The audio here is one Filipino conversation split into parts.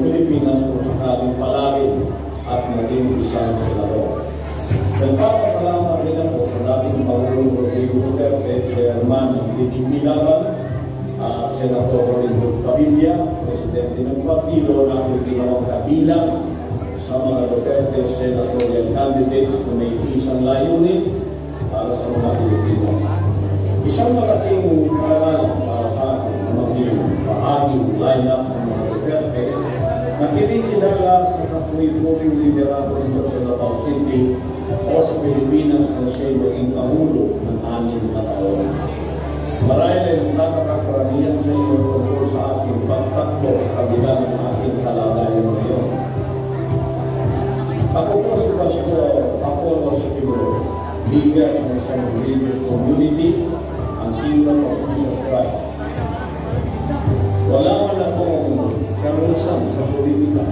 Pilipinas kung sakaling palagi at maging isang senador. Nagpapasalamat din ako sa dating Pangulong Rodrigo Duterte, Chairman ng PDP Laban, Senator Rolando Padilla, Presidente ng Partido na aking ginawang kabilang sa mga Duterte senatorial candidates na may isang layunin para sa mga Pilipino. Isang malaking karangalan para sa akin na maging bahaging lineup ng mga Duterte na kinikilala sa kapulipuring liderato nito sa Davao City o sa Pilipinas na siya'y maging Pangulo ng 6 na taon. Marahil ay nakakakaramihan sa inyo tungkol sa aking pagtakbo sa kabila ng aking kalagayan ngayon. Ako po si Pastor Apollo Sepulveda, leader ng isang religious community, ang Kingdom of Jesus Christ. Wala man akong karanasan sa politika,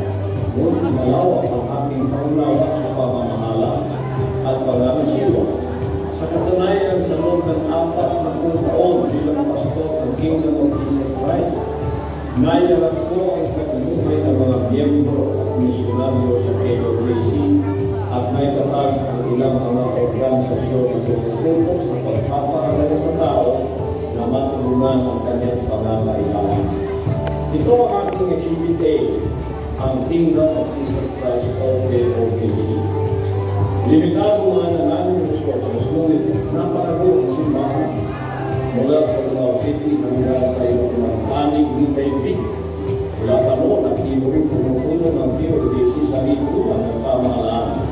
ngunit malawak ang aking paunawa sa pamamahala at pag-anunsyo. Sa katunayan, sa loob ng 4 taon bilang pastor ng Kingdom of Jesus Christ, nayarat ko ang pagbuhay ng mga miyembro at misyonaryo sa KOJC at may tatag ang ilang mga organisasyon na tumututok sa pagpapahalaga sa tao na matulungan ang kanyang pangangailangan. Ito ang aking Exhibit A, ang Kingdom of Jesus Christ o KOJC. Limitado nga na namin resources, ngunit napakagod ang simbahan mula sa Davao City hanggang sa ilang panig ng daigdig. Wala pa noon ang rin tumutulong ng KOJC sa lipunan ng pamahalaan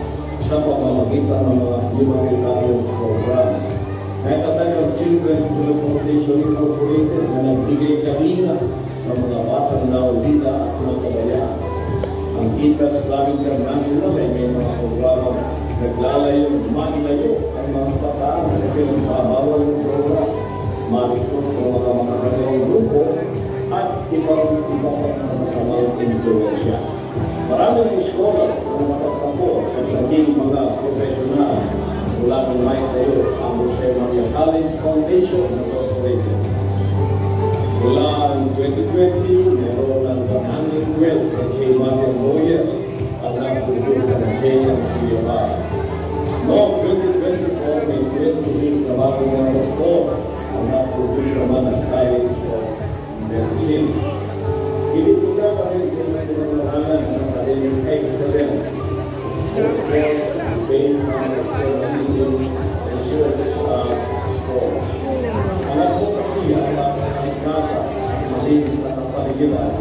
sa pamamagitan ng mga humanitarian programs. May tatag ang Children's Teleportation Incorporated na nagbigay kanina sa mga batang naulila at napabayaan. Ang Kitas Club International ay may mga programa naglalayo, mailayo ang mga bataan sa pinagbabawal ng program, malikot ng mga makakalawang grupo, at ibang masasamang influensya. Marami ng scholars na nakatapos sa naging mga profesional mula ng maitayo ang Jose Maria College Foundation na Australia. Mula ng 2020, meron ng 112 na J. Maria Lawyers ang nag-produce ng JMCFR. Noong 2024, may 26 na bagong mga doktor ang nag-produce naman ng College of Medicine. Pinipuna pa rin sila pinangalan ng academic excellence, debate, journalism, research, sports. Ang advokasya at pagkasa at malinis na kapaligiran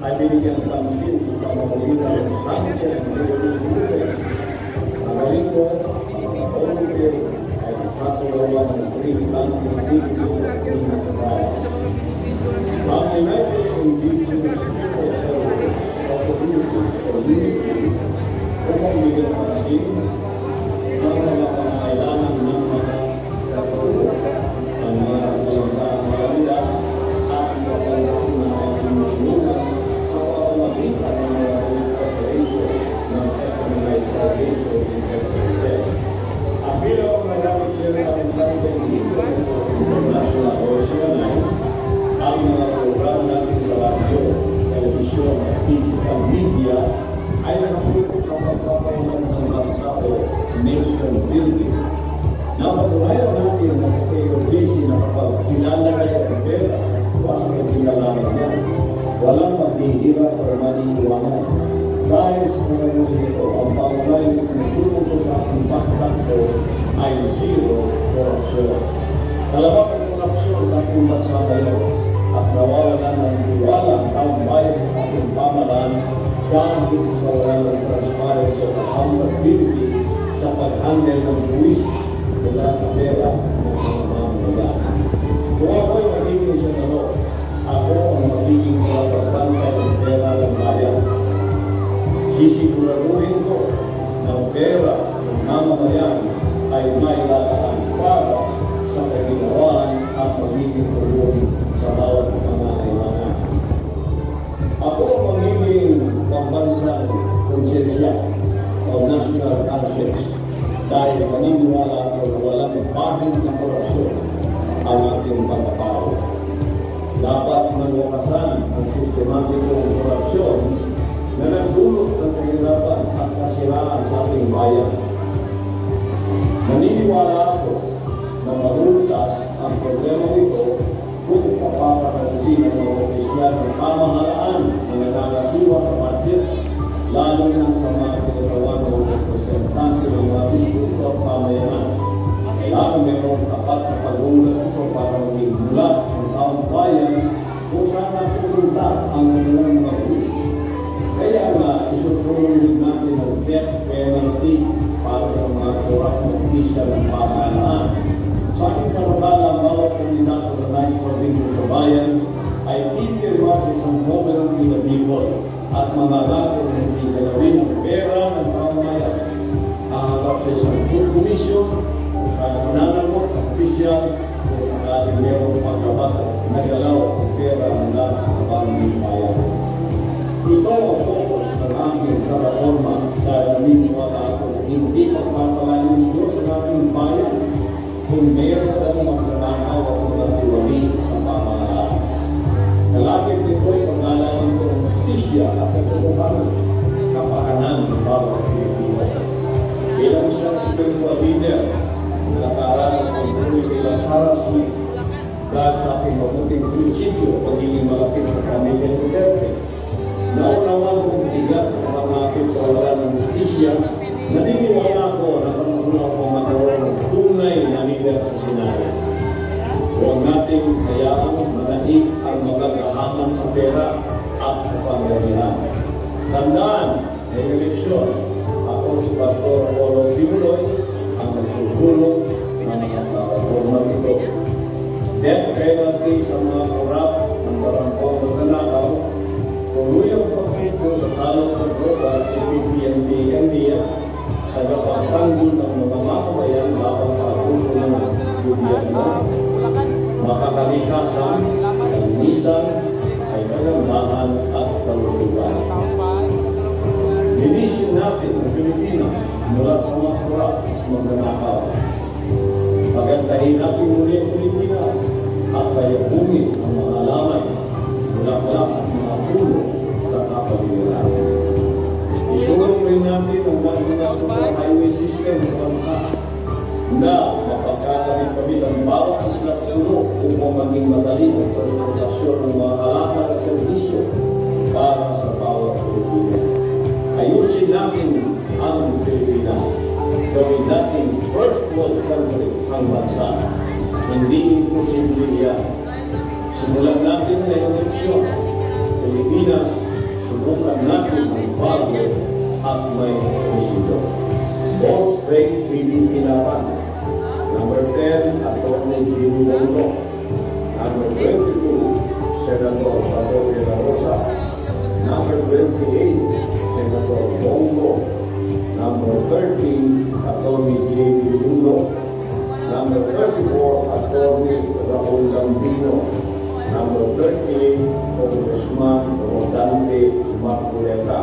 ay binigyan ng pansin sa pamamagitan ng sansya ng religious movement. Ang alingko, ang mga volunteer ay nagsasalawan ng free anti-religious trials. Ang United Indigenous People Service Opportunities for Unity upang bigyan pansin ng mga pangailangan ng mga katulog, ang mga salantaang malawila at mga na ay tinutulungan sa pamamagitan ng mga operation ng FMI Foundation in Texas. Ang bilang magamit siya ng Sunday International Ocean ang mga program natin sa radio, television at digital media ay nakapulot sa pagpapailan ng bansa o nation building. Napatunayan natin na sa KOJC na kapag ilalagay ang pera sa pagkilalaman niya, walang maghihirap o maniiwanan. Dahil sa mga ito, ang pangunay na sulong sa ating pagtakbo ay zero corruption. Kalabang ang korupsyon sa ating bansa ngayon at nawawalan ng tiwala ang taong bayan sa ating pamahalaan dahil sa kawalan ng transparency at accountability sa pag-handle ng buwis mula sa pera ng mga mamamayan. Kung ako'y magiging senador, ako ang magiging pagpapantay ng pera ng bayan. Sisiguraduhin ko na ang pera ng mamamayan ay may lalaan para sa kaginawan at magiging tulong sa bawat mga kailangan. Ako ang magiging pambansang konsensya o national conscience dahil paniniwala ako na walang bahid na korupsyon ang ating pagkatao. Dapat magwakasan ang sistematikong korupsyon ang problema ito kung papapanatili ng mga opisyal ng pamahalaan na nangangasiwa sa budget, lalo na sa mga pinatawan o representante ng mga distrito at pamayanan. Kailangan mayroong tapat na pag-ulat ito para maging mula ng taong bayan kung saan napupunta ang kanilang mga buwis. Kaya nga, isusunod natin ang death penalty para sa mga korap na opisyal ng pamahalaan. Sa aking karapala, bawat kandidato na nais magbingkod sa bayan ay titirma sa isang government in the people at mangangako na hindi galawin ang pera ng pamahalaan. Haharap sa isang full commission kung saan mananagot ang opisyal kung sakaling mayroong pagkabat at nagalaw ang pera mula sa pamamayan. Ito ang focus ng aking reforma dahil naniniwala ako na hindi pagpapalain ng Diyos sa aking bayan kung mayroon ang magnanakaw at magtiwali sa pamahalaan. Kalakip nito'y pag-aalaman ko ng justisya at katotohanan kapahanan ng bawat Pilipino. Bilang isang spiritual leader na nakaranas ng political harassment dahil sa aking mabuting prinsipyo pagiging malapit sa pamilya ng Duterte, naunawan kong tigat ang pangakit kawalan ng justisya. Naniniwala ko na panahon ako magkaroon ng tunay na leader sa Senado. Huwag nating hayaan manaig ang magagahaman sa pera at kapangyarihan. Tandaan, sa eleksyon, ako si Pastor Apollo Tibuloy ang nagsusulong ng mga reforma ito. Death penalty sa mga korap ng barampong magnanakaw, tuluyang pagsuko sa salot ng global si PPNP-NDA, tagapagtanggol ng mga makabayan laban sa puso ng gobyerno, makakalikasan, kalinisan, ay kagandahan at kalusugan. Linisin natin ang Pilipinas mula sa mga korap magnanakaw. Pagandahin natin muli ang Pilipinas at bayabungin ang mga lamay, bulaklak at mga puno sa kapaligiran. Isulong rin natin ang National Super Highway System sa bansa na mapagkakalit kami ng bawat isla at puno upang maging madali ang transportasyon ng mga kalakal at servisyo para sa bawat Pilipino. Ayusin natin ang Pilipinas. Gawin natin first world country ang bansa. Hindi imposible yan. Simulan natin ngayong eleksyon. Pilipinas, subukan natin ang bago at may presido. Both straight PDP naman. Number 10, Atty. Jimmy Bongo. Number 22, Senator Pato de la Rosa. Number 28, Senator Bongo. Number 13, Atty. J.B. Lulo. Number 34, Atty. Raul Gambino. Number 38, Congressman Rodante Marcoleta.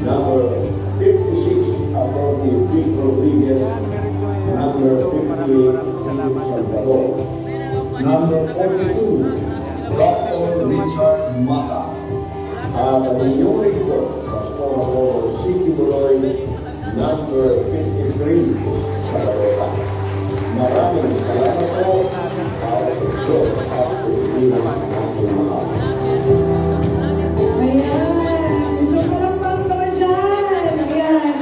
Number 56, Atty. Pete Rodriguez. Number 58, Salvador. Number 42, Dr. Richard Mata. At ang inyong record, Pastor Apollo Tibuloy, number 53, Salvador. Maraming salamat po para sa Diyos at Pilipinas ng ating mahal. Ayan! Isang palakpak naman dyan! Ayan!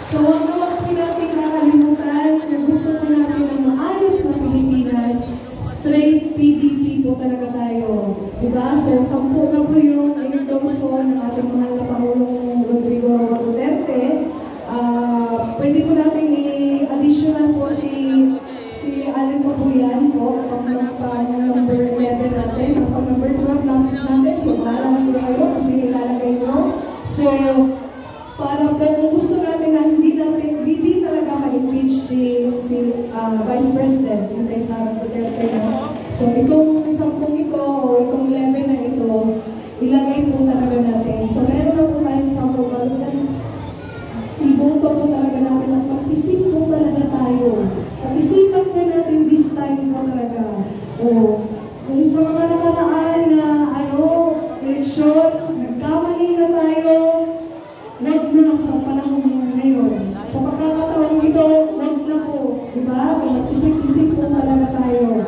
So, huwag naman po natin nakalimutan na gusto po natin ang maayos na Pilipinas. Straight PDP po talaga tayo. Diba? So, 10 na po yung inendorso ng ating mahal na Pangulong Rodrigo Duterte. Pwede po natin i-additional po si Allen po po yan po, pang number 11 natin, pang number 12 natin, so bahala po kayo kasi nilalagay nyo. So, para kung gusto natin na hindi talaga ma-impeach si Vice President, Inday Sara Duterte, no? So, itong 10 ito, o itong 11 na ito, ilagay po talaga natin. So, meron na po tayong 10 balutan. Iboto po talaga natin at mag-isip po talaga tayo. Pag-isipan po natin this time po talaga. O, kung sa mga nakaraan na eleksyon, nagkamali na tayo, wag na lang sa panahon ngayon. Sa pagkakataon ito, wag na po. Diba? Mag-isip-isip po talaga tayo.